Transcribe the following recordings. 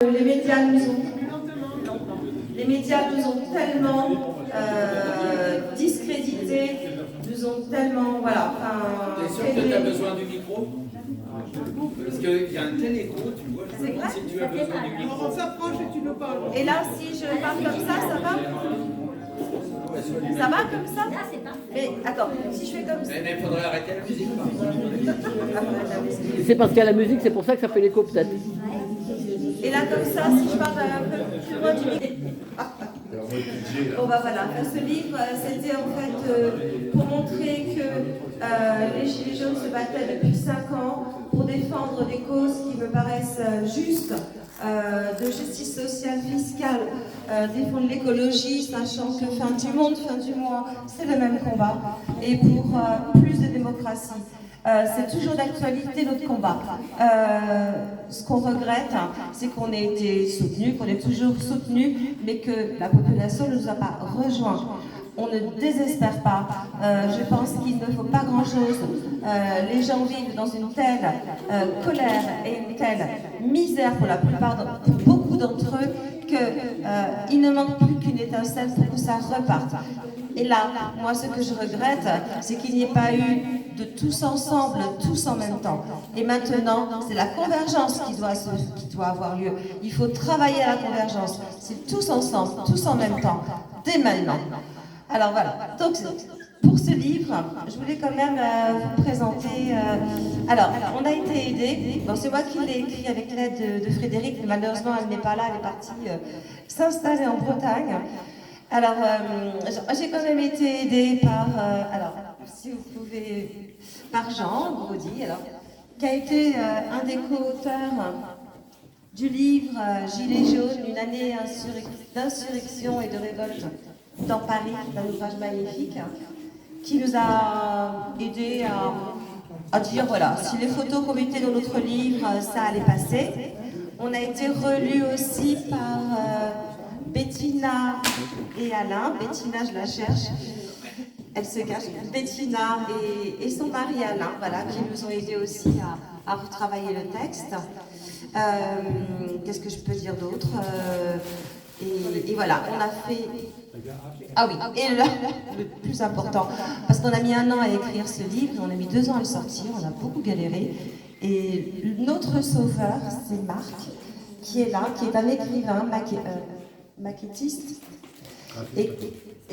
Les médias nous ont, tellement discrédités, nous ont tellement, voilà. T'es sûr que tu as besoin du micro? Parce qu'il y a un tel écho, tu vois, je me demande si tu as besoin du micro. On s'approche et tu nous parles. Et là, si je parle comme ça va? Ça va comme ça? Mais attends, si je fais comme ça... Mais il faudrait arrêter la musique. C'est parce qu'il y a la musique, c'est pour ça que ça fait l'écho peut-être. Et là, comme ça, si je parle un peu plus loin du micro. Bon, bah voilà, ce livre, c'était en fait pour montrer que les Gilets jaunes se battaient depuis 5 ans pour défendre des causes qui me paraissent justes, de justice sociale, fiscale, défendre l'écologie, sachant que fin du monde, fin du mois, c'est le même combat, et pour plus de démocratie. C'est toujours d'actualité notre combat. Ce qu'on regrette, c'est qu'on ait été soutenu, qu'on est toujours soutenu, mais que la population ne nous a pas rejoints. On ne désespère pas. Je pense qu'il ne faut pas grand-chose. Les gens vivent dans une telle colère et une telle misère pour la plupart, pour beaucoup d'entre eux, qu'il ne manque plus qu'une étincelle pour que ça reparte. Et là, moi, ce que je regrette, c'est qu'il n'y ait pas eu de tous ensemble, tous en même temps. Et maintenant, c'est la convergence qui doit avoir lieu. Il faut travailler à la convergence. C'est tous ensemble, tous en même temps, dès maintenant. Alors voilà. Donc, pour ce livre, je voulais quand même vous présenter... Alors, on a été aidés. Bon, c'est moi qui l'ai écrit avec l'aide de Frédéric, mais malheureusement, elle n'est pas là. Elle est partie s'installer en Bretagne. Alors, j'ai quand même été aidée par, alors, si vous pouvez, par Jean Brody, alors, qui a été un des co-auteurs du livre Gilets jaunes, une année d'insurrection et de révolte dans Paris, un ouvrage magnifique, qui nous a aidés à dire, voilà, si les photos qu'on mettait dans notre livre, ça allait passer. On a été relus aussi par... Bettina et Alain. Bettina, je la cherche, elle se cache. Bettina et son mari Alain, voilà, qui nous ont aidés aussi à retravailler le texte. Qu'est-ce que je peux dire d'autre? Et voilà, on a fait... Ah oui, et là, le plus important, parce qu'on a mis 1 an à écrire ce livre, on a mis 2 ans à le sortir, on a beaucoup galéré. Et notre sauveur, c'est Marc, qui est là, qui est un écrivain, maquettiste, et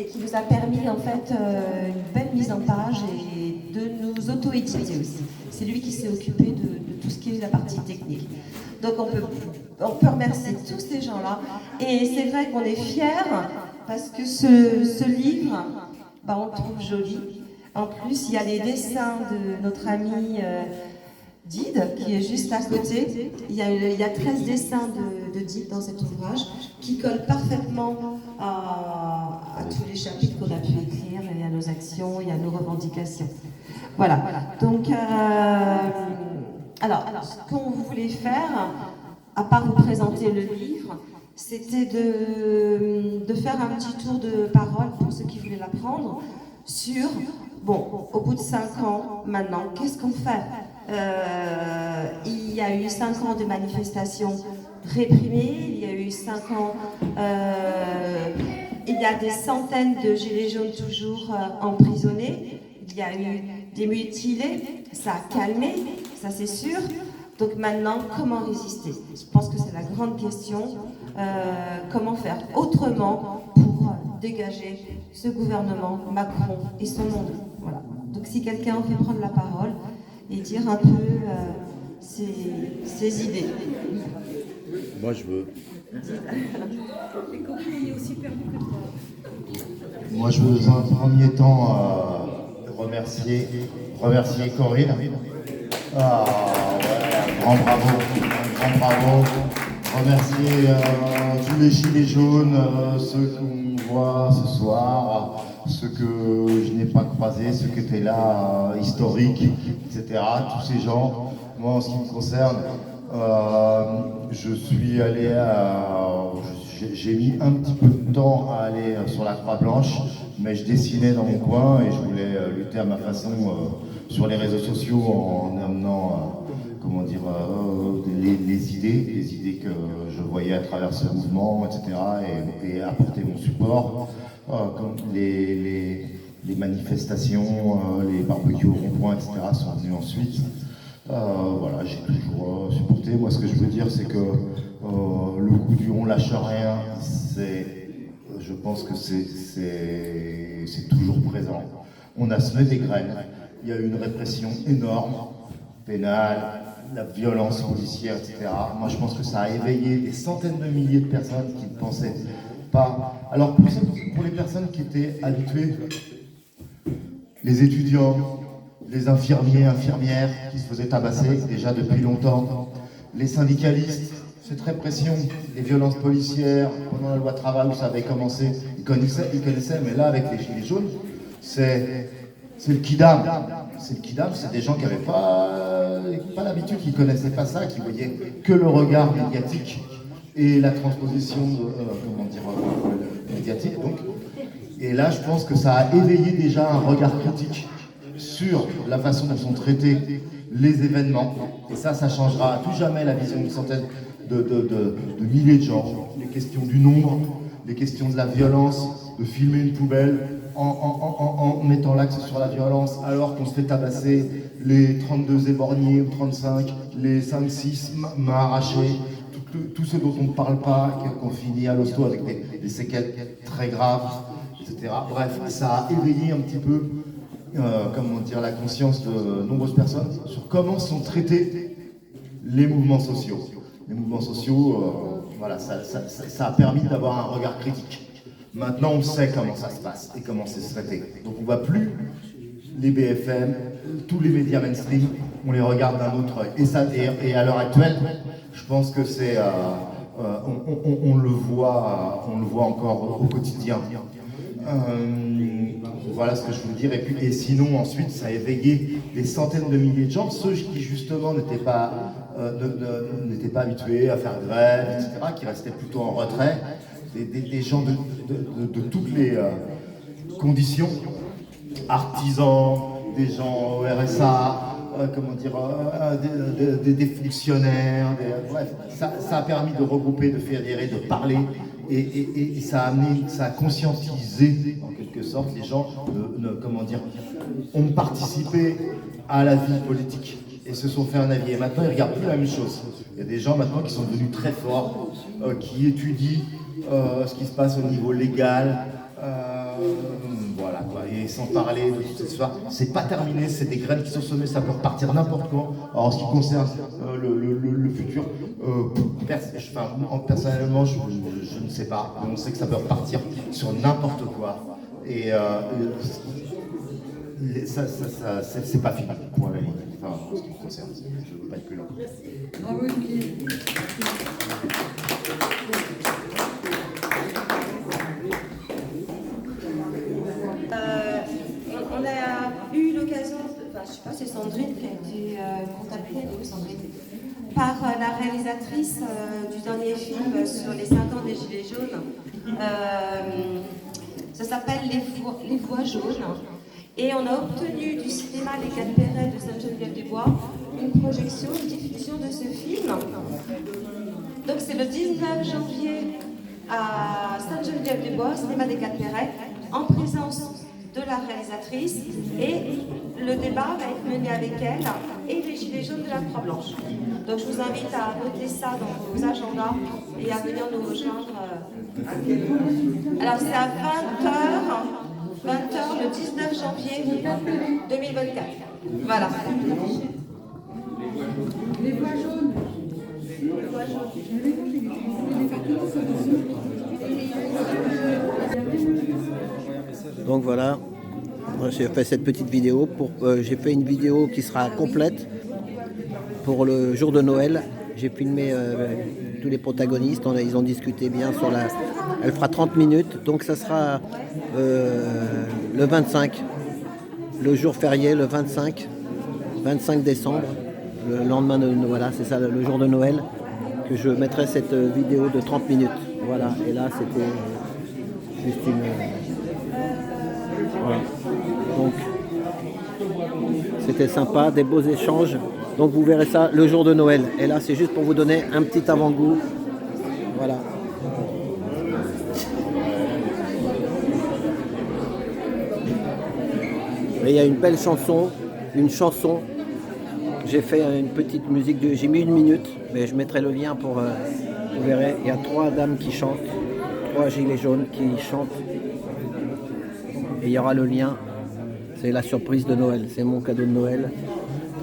qui nous a permis en fait une belle mise en page et de nous auto-éditer aussi. C'est lui qui s'est occupé de tout ce qui est la partie technique. Donc on peut remercier tous ces gens-là. Et c'est vrai qu'on est fiers parce que ce livre, bah, on le trouve joli. En plus, il y a les dessins de notre ami Dide, qui est juste à côté. Il y a 13 dessins de Dide dans cet ouvrage, qui collent parfaitement à tous les chapitres qu'on a pu écrire, et à nos actions, et à nos revendications. Voilà. Donc, alors, ce qu'on voulait faire, à part vous présenter le livre, c'était de faire un petit tour de parole pour ceux qui voulaient l'apprendre sur, bon, au bout de 5 ans, maintenant, qu'est-ce qu'on fait? Il y a eu 5 ans de manifestations réprimées, il y a eu 5 ans, il y a des centaines de gilets jaunes toujours emprisonnés, il y a eu des mutilés, ça a calmé, ça c'est sûr. Donc maintenant, comment résister? Je pense que c'est la grande question. Comment faire autrement pour dégager ce gouvernement, Macron et son monde? Voilà. Donc si quelqu'un veut prendre la parole et dire un peu ses idées. Moi, je veux. Moi, je veux dans un premier temps remercier Corinne. Ah, ouais, grand bravo. Remercier tous les gilets jaunes, ceux qu'on voit ce soir, ceux que je n'ai pas croisés, ceux qui étaient là, historiques, etc. Tous ces gens. Moi, en ce qui me concerne, je suis allé j'ai mis un petit peu de temps à aller sur la Croix-Blanche, mais je dessinais dans mon coin et je voulais lutter à ma façon sur les réseaux sociaux en amenant comment dire, les idées que je voyais à travers ce mouvement, etc., et apporter mon support, comme les manifestations, les barbecues au rond-point, etc., sont venus ensuite. Voilà, j'ai toujours supporté. Moi, ce que je veux dire, c'est que le coup du on lâche rien, je pense que c'est toujours présent. On a semé des graines. Il y a eu une répression énorme, pénale, la violence policière, etc. Moi, je pense que ça a éveillé des centaines de milliers de personnes qui ne pensaient pas. Alors, pour les personnes qui étaient habituées, les étudiants, les infirmiers, infirmières qui se faisaient tabasser déjà depuis longtemps, les syndicalistes, cette répression, les violences policières, pendant la loi travail où ça avait commencé, ils connaissaient, mais là, avec les gilets jaunes, c'est le kidam. C'est le kidam, c'est des gens qui n'avaient pas l'habitude, qui ne connaissaient pas ça, qui voyaient que le regard médiatique et la transposition médiatique. Donc. Et là, je pense que ça a éveillé déjà un regard critique sur la façon dont sont traités les événements. Et ça changera à tout jamais la vision d'une centaine de milliers de gens. Les questions du nombre, les questions de la violence, de filmer une poubelle en mettant l'axe sur la violence alors qu'on se fait tabasser, les 32 éborgnés ou 35, les 5-6 mains arrachées, tout ce dont on ne parle pas, qu'on finit à l'hosto avec des séquelles très graves, etc. Bref, ça a éveillé un petit peu la conscience de nombreuses personnes sur comment sont traités les mouvements sociaux. Les mouvements sociaux, voilà, ça a permis d'avoir un regard critique. Maintenant, on sait comment ça se passe et comment c'est traité. Donc, on ne voit plus les BFM, tous les médias mainstream, on les regarde d'un autre œil. Et à l'heure actuelle, je pense que c'est, on le voit encore au quotidien. Voilà ce que je voulais dire. Et sinon, ensuite, ça a éveillé des centaines de milliers de gens, ceux qui justement n'étaient pas habitués à faire grève, etc., qui restaient plutôt en retrait, des gens de toutes les conditions, artisans, des gens au RSA, des fonctionnaires, bref, ça a permis de regrouper, de fédérer, de parler, et ça a conscientisé en quelque sorte les gens, ont participé à la vie politique et se sont fait un avis. Et maintenant, ils ne regardent plus la même chose. Il y a des gens maintenant qui sont devenus très forts, qui étudient ce qui se passe au niveau légal, voilà quoi. Et sans parler de toute cette histoire, c'est pas terminé, c'est des graines qui sont semées, ça peut repartir n'importe quand. Alors en ce qui concerne le futur, personnellement, je ne sais pas, mais on sait que ça peut repartir sur n'importe quoi. Et c'est pas fini pour la ligne, enfin, en ce qui me concerne, je ne veux pas être plus long. Bravo Olivier. On a eu l'occasion, je ne sais pas, c'est Sandrine qui a été contactée, Sandrine, par la réalisatrice du dernier film sur les 5 ans des Gilets jaunes. Ça s'appelle Les Voix jaunes. Et on a obtenu du cinéma Les Quatre Perrets de Sainte-Geneviève-des-Bois une projection, une diffusion de ce film. Donc c'est le 19 janvier à Sainte-Geneviève-des-Bois, cinéma des Quatre Perrets, en présence de la réalisatrice, et le débat va être mené avec elle et les Gilets jaunes de la Croix-Blanche. Donc je vous invite à noter ça dans vos agendas et à venir nous rejoindre. Alors c'est à 20h le 19 janvier 2024. Voilà. Les voix jaunes. Les voix jaunes. Donc voilà, j'ai fait cette petite vidéo. J'ai fait une vidéo qui sera complète pour le jour de Noël. J'ai filmé tous les protagonistes, ils ont discuté bien sur la... Elle fera 30 minutes, donc ça sera le 25, le jour férié, le 25 décembre, le lendemain de Noël, voilà, c'est ça, le jour de Noël, que je mettrai cette vidéo de 30 minutes. Voilà, et là c'était juste une... Voilà. Donc c'était sympa, des beaux échanges. Donc vous verrez ça le jour de Noël. Et là, c'est juste pour vous donner un petit avant-goût. Voilà. Et il y a une belle chanson, J'ai fait une petite musique, j'ai mis 1 minute, mais je mettrai le lien pour, vous verrez, il y a 3 dames qui chantent, 3 gilets jaunes qui chantent. Et il y aura le lien, c'est la surprise de Noël, c'est mon cadeau de Noël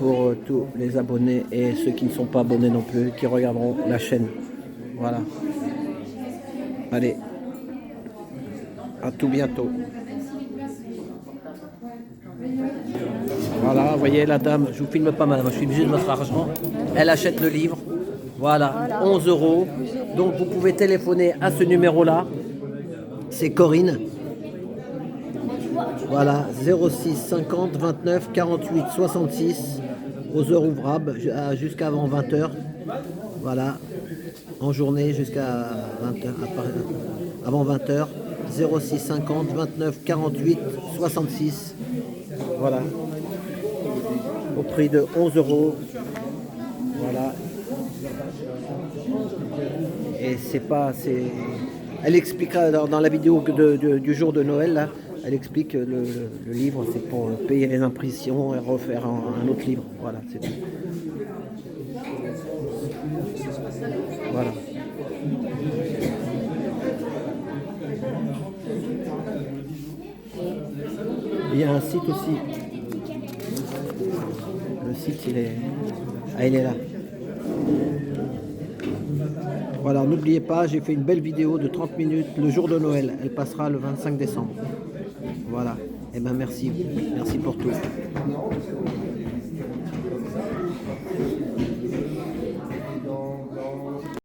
pour tous les abonnés et ceux qui ne sont pas abonnés non plus, qui regarderont la chaîne. Voilà. Allez, à tout bientôt. Voilà, vous voyez la dame, je vous filme pas mal, moi je suis obligé de mettre argent. Elle achète le livre, voilà, 11 €. Donc vous pouvez téléphoner à ce numéro-là, c'est Corinne. Voilà, 06 50 29 48 66 aux heures ouvrables jusqu'à avant 20h. Voilà, en journée jusqu'à 20h, avant 20h. 06 50 29 48 66. Voilà. Au prix de 11 €. Voilà. Et elle expliquera dans la vidéo du jour de Noël, là, elle explique que le livre, c'est pour payer les impressions et refaire un autre livre. Voilà, c'est tout. Voilà. Il y a un site aussi. Le site, il est là. Voilà, n'oubliez pas, j'ai fait une belle vidéo de 30 minutes le jour de Noël. Elle passera le 25 décembre. Voilà. Et ben merci. Merci pour tout.